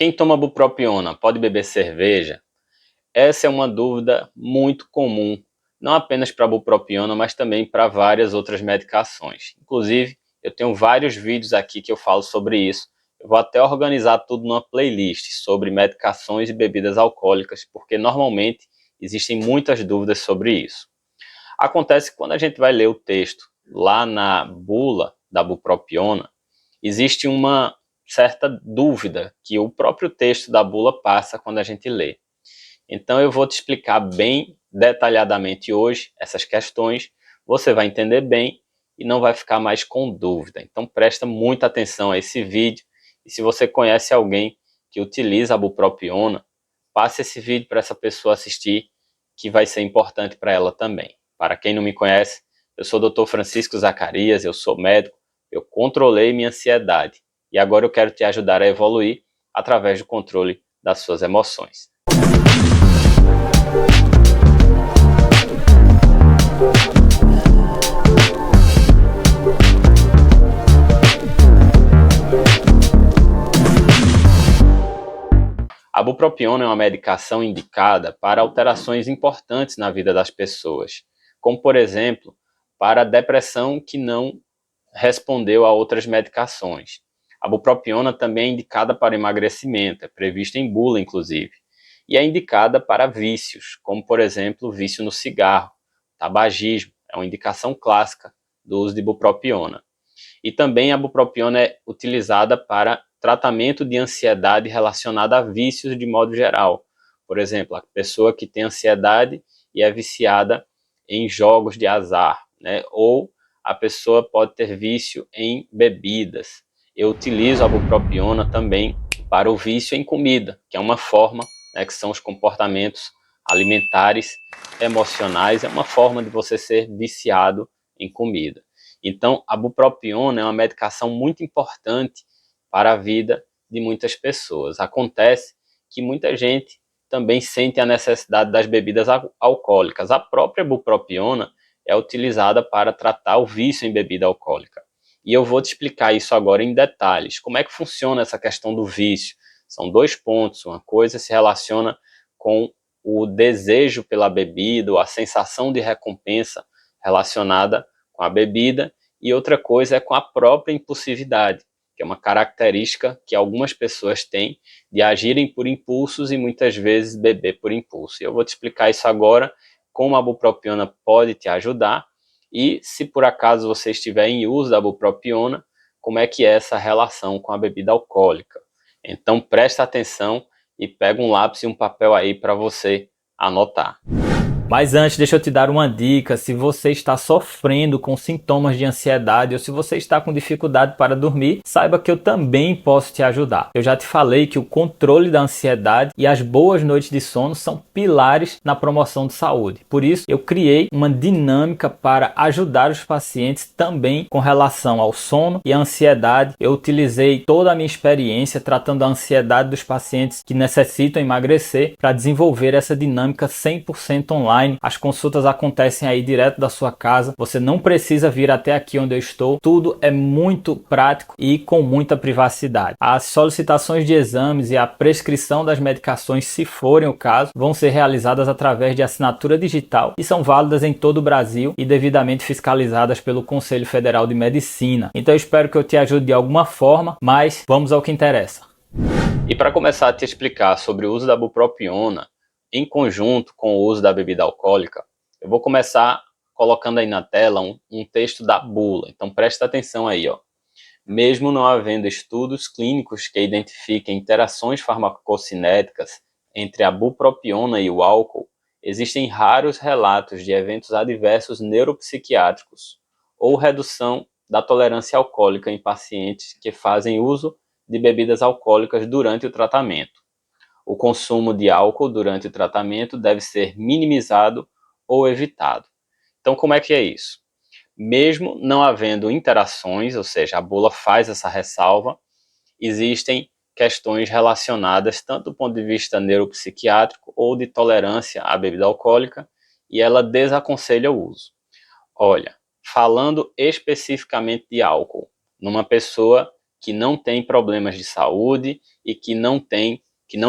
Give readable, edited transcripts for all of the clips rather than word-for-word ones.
Quem toma bupropiona pode beber cerveja? Essa é uma dúvida muito comum, não apenas para a bupropiona, mas também para várias outras medicações. Inclusive, eu tenho vários vídeos aqui que eu falo sobre isso. Eu vou até organizar tudo numa playlist sobre medicações e bebidas alcoólicas, porque normalmente existem muitas dúvidas sobre isso. Acontece que quando a gente vai ler o texto lá na bula da bupropiona, existe uma certa dúvida que o próprio texto da bula passa quando a gente lê. Então eu vou te explicar bem detalhadamente hoje essas questões, você vai entender bem e não vai ficar mais com dúvida. Então presta muita atenção a esse vídeo e se você conhece alguém que utiliza a bupropiona, passe esse vídeo para essa pessoa assistir, que vai ser importante para ela também. Para quem não me conhece, eu sou o Dr. Francisco Zacarias, eu sou médico, eu controlei minha ansiedade e agora eu quero te ajudar a evoluir através do controle das suas emoções. A bupropiona é uma medicação indicada para alterações importantes na vida das pessoas, como por exemplo, para a depressão que não respondeu a outras medicações. A bupropiona também é indicada para emagrecimento, é prevista em bula inclusive, e é indicada para vícios, como por exemplo o vício no cigarro, tabagismo, é uma indicação clássica do uso de bupropiona. E também a bupropiona é utilizada para tratamento de ansiedade relacionada a vícios de modo geral. Por exemplo, a pessoa que tem ansiedade e é viciada em jogos de azar, né? Ou a pessoa pode ter vício em bebidas. Eu utilizo a bupropiona também para o vício em comida, que é uma forma, né, que são os comportamentos alimentares, emocionais, é uma forma de você ser viciado em comida. Então, a bupropiona é uma medicação muito importante para a vida de muitas pessoas. Acontece que muita gente também sente a necessidade das bebidas alcoólicas. A própria bupropiona é utilizada para tratar o vício em bebida alcoólica. E eu vou te explicar isso agora em detalhes. Como é que funciona essa questão do vício? São dois pontos. Uma coisa se relaciona com o desejo pela bebida, ou a sensação de recompensa relacionada com a bebida, e outra coisa é com a própria impulsividade, que é uma característica que algumas pessoas têm de agirem por impulsos e muitas vezes beber por impulso. E eu vou te explicar isso agora, como a bupropiona pode te ajudar e se por acaso você estiver em uso da bupropiona, como é que é essa relação com a bebida alcoólica. Então presta atenção e pega um lápis e um papel aí para você anotar. Mas antes, deixa eu te dar uma dica. Se você está sofrendo com sintomas de ansiedade ou se você está com dificuldade para dormir, saiba que eu também posso te ajudar. Eu já te falei que o controle da ansiedade e as boas noites de sono são pilares na promoção de saúde. Por isso, eu criei uma dinâmica para ajudar os pacientes também com relação ao sono e à ansiedade. Eu utilizei toda a minha experiência tratando a ansiedade dos pacientes que necessitam emagrecer para desenvolver essa dinâmica 100% online. As consultas acontecem aí direto da sua casa, você não precisa vir até aqui onde eu estou, tudo é muito prático e com muita privacidade. As solicitações de exames e a prescrição das medicações, se forem o caso, vão ser realizadas através de assinatura digital e são válidas em todo o Brasil e devidamente fiscalizadas pelo Conselho Federal de Medicina. Então eu espero que eu te ajude de alguma forma, mas vamos ao que interessa. E para começar a te explicar sobre o uso da bupropiona, em conjunto com o uso da bebida alcoólica, eu vou começar colocando aí na tela um texto da bula. Então presta atenção aí, ó. Mesmo não havendo estudos clínicos que identifiquem interações farmacocinéticas entre a bupropiona e o álcool, existem raros relatos de eventos adversos neuropsiquiátricos ou redução da tolerância alcoólica em pacientes que fazem uso de bebidas alcoólicas durante o tratamento. O consumo de álcool durante o tratamento deve ser minimizado ou evitado. Então, como é que é isso? Mesmo não havendo interações, ou seja, a bula faz essa ressalva, existem questões relacionadas tanto do ponto de vista neuropsiquiátrico ou de tolerância à bebida alcoólica, e ela desaconselha o uso. Olha, falando especificamente de álcool, numa pessoa que não tem problemas de saúde e que não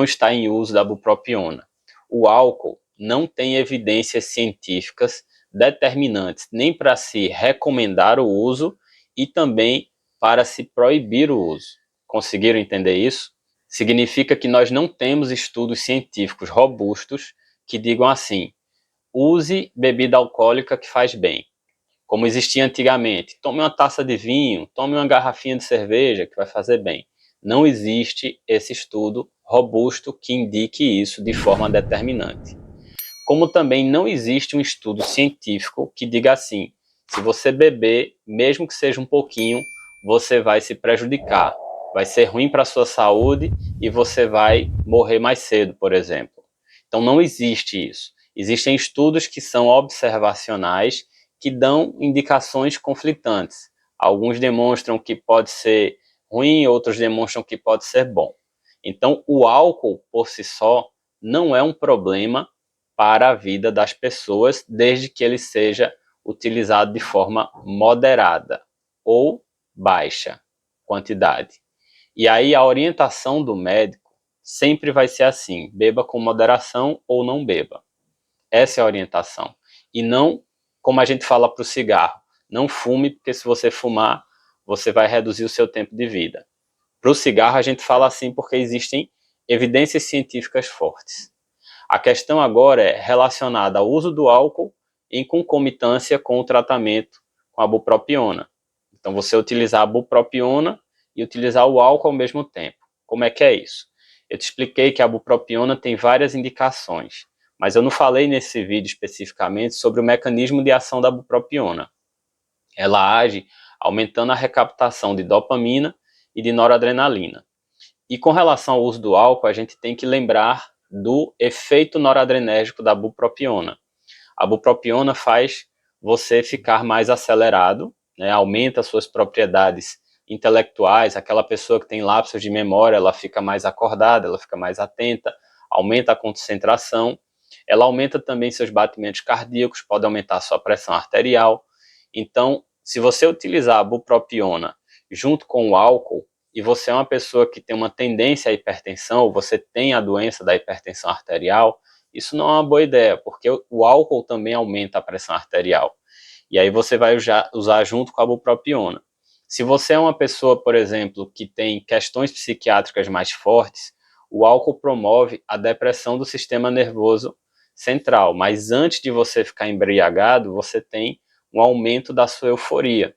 está em uso da bupropiona. O álcool não tem evidências científicas determinantes nem para se recomendar o uso e também para se proibir o uso. Conseguiram entender isso? Significa que nós não temos estudos científicos robustos que digam assim: use bebida alcoólica que faz bem, como existia antigamente. Tome uma taça de vinho, tome uma garrafinha de cerveja que vai fazer bem. Não existe esse estudo robusto que indique isso de forma determinante. Como também não existe um estudo científico que diga assim: se você beber, mesmo que seja um pouquinho, você vai se prejudicar, vai ser ruim para a sua saúde e você vai morrer mais cedo, por exemplo. Então não existe isso. Existem estudos que são observacionais, que dão indicações conflitantes. Alguns demonstram que pode ser ruim, outros demonstram que pode ser bom. Então o álcool por si só não é um problema para a vida das pessoas, desde que ele seja utilizado de forma moderada ou baixa quantidade. E aí a orientação do médico sempre vai ser assim: beba com moderação ou não beba. Essa é a orientação. E não como a gente fala para o cigarro: não fume, porque se você fumar, você vai reduzir o seu tempo de vida. Para o cigarro a gente fala assim porque existem evidências científicas fortes. A questão agora é relacionada ao uso do álcool em concomitância com o tratamento com a bupropiona. Então, você utilizar a bupropiona e utilizar o álcool ao mesmo tempo. Como é que é isso? Eu te expliquei que a bupropiona tem várias indicações, mas eu não falei nesse vídeo especificamente sobre o mecanismo de ação da bupropiona. Ela age aumentando a recaptação de dopamina e de noradrenalina. E com relação ao uso do álcool, a gente tem que lembrar do efeito noradrenérgico da bupropiona. A bupropiona faz você ficar mais acelerado, né, aumenta suas propriedades intelectuais. Aquela pessoa que tem lapsos de memória, ela fica mais acordada, ela fica mais atenta, aumenta a concentração. Ela aumenta também seus batimentos cardíacos, pode aumentar sua pressão arterial. Então, se você utilizar a bupropiona junto com o álcool, e você é uma pessoa que tem uma tendência à hipertensão, ou você tem a doença da hipertensão arterial, isso não é uma boa ideia, porque o álcool também aumenta a pressão arterial. E aí você vai usar junto com a bupropiona. Se você é uma pessoa, por exemplo, que tem questões psiquiátricas mais fortes, o álcool promove a depressão do sistema nervoso central. Mas antes de você ficar embriagado, você tem um aumento da sua euforia.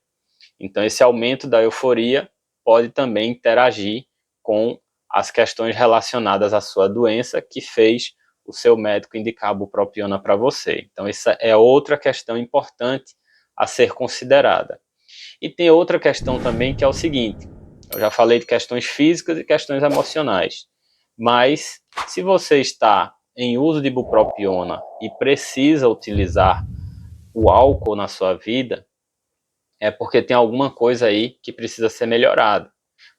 Então esse aumento da euforia pode também interagir com as questões relacionadas à sua doença que fez o seu médico indicar a bupropiona para você. Então essa é outra questão importante a ser considerada. E tem outra questão também, que é o seguinte: eu já falei de questões físicas e questões emocionais, mas se você está em uso de bupropiona e precisa utilizar o álcool na sua vida, é porque tem alguma coisa aí que precisa ser melhorada.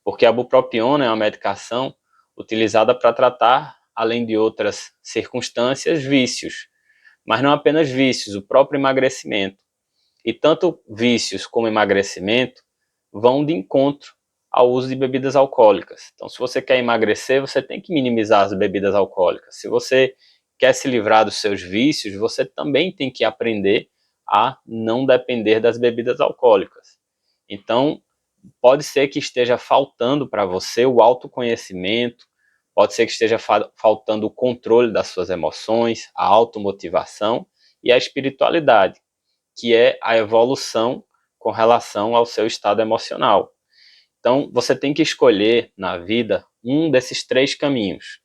Porque a bupropiona é uma medicação utilizada para tratar, além de outras circunstâncias, vícios. Mas não apenas vícios, o próprio emagrecimento. E tanto vícios como emagrecimento vão de encontro ao uso de bebidas alcoólicas. Então, se você quer emagrecer, você tem que minimizar as bebidas alcoólicas. Se você quer se livrar dos seus vícios, você também tem que aprender a não depender das bebidas alcoólicas. Então, pode ser que esteja faltando para você o autoconhecimento, pode ser que esteja faltando o controle das suas emoções, a automotivação e a espiritualidade, que é a evolução com relação ao seu estado emocional. Então, você tem que escolher na vida um desses três caminhos.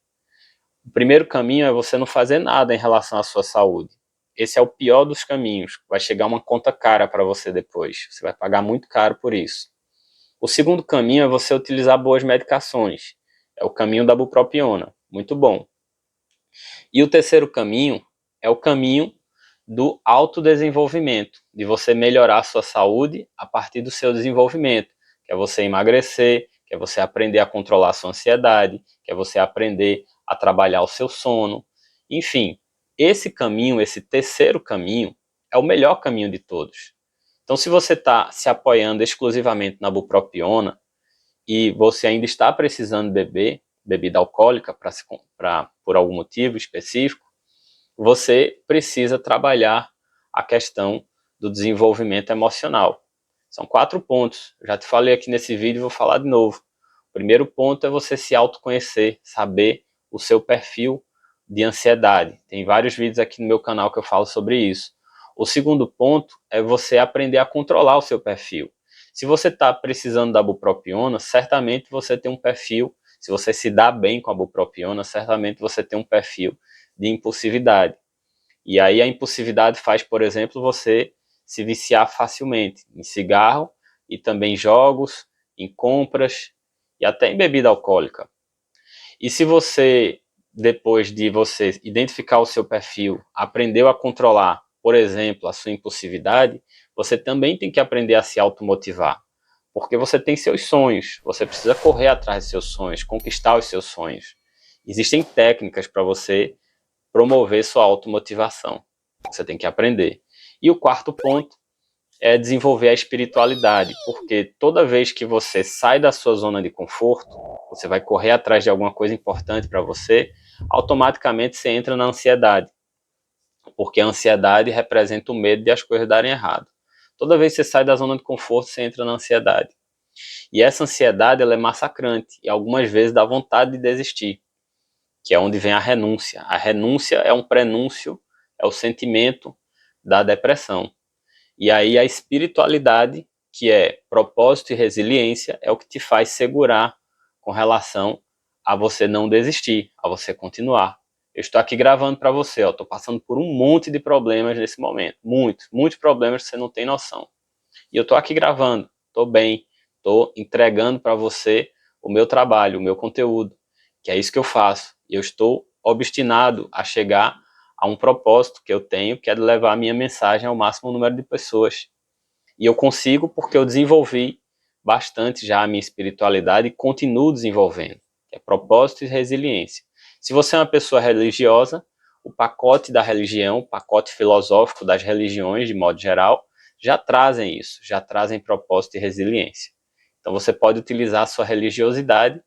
O primeiro caminho é você não fazer nada em relação à sua saúde. Esse é o pior dos caminhos. Vai chegar uma conta cara para você depois. Você vai pagar muito caro por isso. O segundo caminho é você utilizar boas medicações. É o caminho da bupropiona. Muito bom. E o terceiro caminho é o caminho do autodesenvolvimento, de você melhorar a sua saúde a partir do seu desenvolvimento, que é você emagrecer, que é você aprender a controlar a sua ansiedade, que é você aprender a trabalhar o seu sono. Enfim, esse caminho, esse terceiro caminho, é o melhor caminho de todos. Então, se você está se apoiando exclusivamente na bupropiona e você ainda está precisando beber bebida alcoólica por algum motivo específico, você precisa trabalhar a questão do desenvolvimento emocional. São 4 pontos, já te falei aqui nesse vídeo e vou falar de novo. O primeiro ponto é você se autoconhecer, saber o seu perfil de ansiedade. Tem vários vídeos aqui no meu canal que eu falo sobre isso. O segundo ponto é você aprender a controlar o seu perfil. Se você está precisando da bupropiona, certamente você tem um perfil, se você se dá bem com a bupropiona, certamente você tem um perfil de impulsividade. E aí a impulsividade faz, por exemplo, você se viciar facilmente em cigarro e também em jogos, em compras e até em bebida alcoólica. E se você, depois de você identificar o seu perfil, aprendeu a controlar, por exemplo, a sua impulsividade, você também tem que aprender a se automotivar. Porque você tem seus sonhos, você precisa correr atrás dos seus sonhos, conquistar os seus sonhos. Existem técnicas para você promover sua automotivação. Você tem que aprender. E o quarto ponto é desenvolver a espiritualidade, porque toda vez que você sai da sua zona de conforto, você vai correr atrás de alguma coisa importante para você, automaticamente você entra na ansiedade, porque a ansiedade representa o medo de as coisas darem errado. Toda vez que você sai da zona de conforto, você entra na ansiedade. E essa ansiedade ela é massacrante e algumas vezes dá vontade de desistir, que é onde vem a renúncia. A renúncia é um prenúncio, é o sentimento da depressão. E aí a espiritualidade, que é propósito e resiliência, é o que te faz segurar com relação a você não desistir, a você continuar. Eu estou aqui gravando para você, estou passando por um monte de problemas nesse momento, muitos problemas que você não tem noção. E eu estou aqui gravando, estou bem, estou entregando para você o meu trabalho, o meu conteúdo, que é isso que eu faço. E eu estou obstinado a chegar a um propósito que eu tenho, que é de levar a minha mensagem ao máximo número de pessoas. E eu consigo porque eu desenvolvi bastante já a minha espiritualidade e continuo desenvolvendo, que é propósito e resiliência. Se você é uma pessoa religiosa, o pacote da religião, o pacote filosófico das religiões, de modo geral, já trazem isso, já trazem propósito e resiliência. Então você pode utilizar a sua religiosidade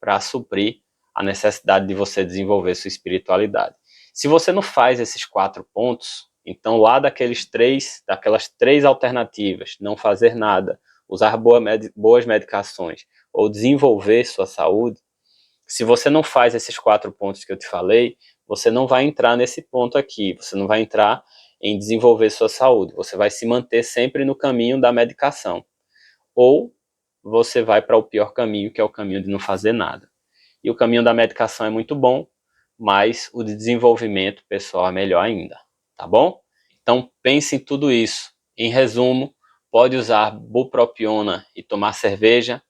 para suprir a necessidade de você desenvolver sua espiritualidade. Se você não faz esses 4 pontos, então lá daquelas 3 alternativas, não fazer nada, usar boas medicações ou desenvolver sua saúde, se você não faz esses 4 pontos que eu te falei, você não vai entrar nesse ponto aqui, você não vai entrar em desenvolver sua saúde, você vai se manter sempre no caminho da medicação. Ou você vai para o pior caminho, que é o caminho de não fazer nada. E o caminho da medicação é muito bom, mas o de desenvolvimento pessoal é melhor ainda, tá bom? Então pense em tudo isso. Em resumo, pode usar bupropiona e tomar cerveja,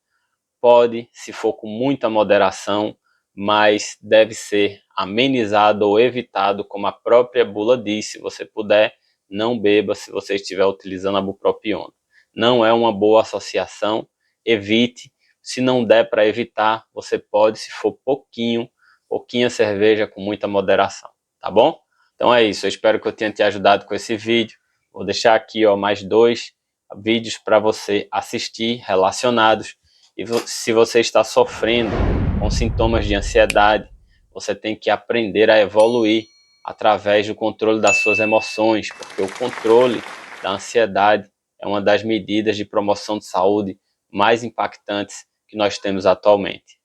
pode, se for com muita moderação, mas deve ser amenizado ou evitado, como a própria bula diz. Se você puder, não beba se você estiver utilizando a bupropiona. Não é uma boa associação, evite. Se não der para evitar, você pode, se for pouquinha cerveja com muita moderação, tá bom? Então é isso, eu espero que eu tenha te ajudado com esse vídeo. Vou deixar aqui mais 2 vídeos para você assistir relacionados. E se você está sofrendo com sintomas de ansiedade, você tem que aprender a evoluir através do controle das suas emoções, porque o controle da ansiedade é uma das medidas de promoção de saúde mais impactantes que nós temos atualmente.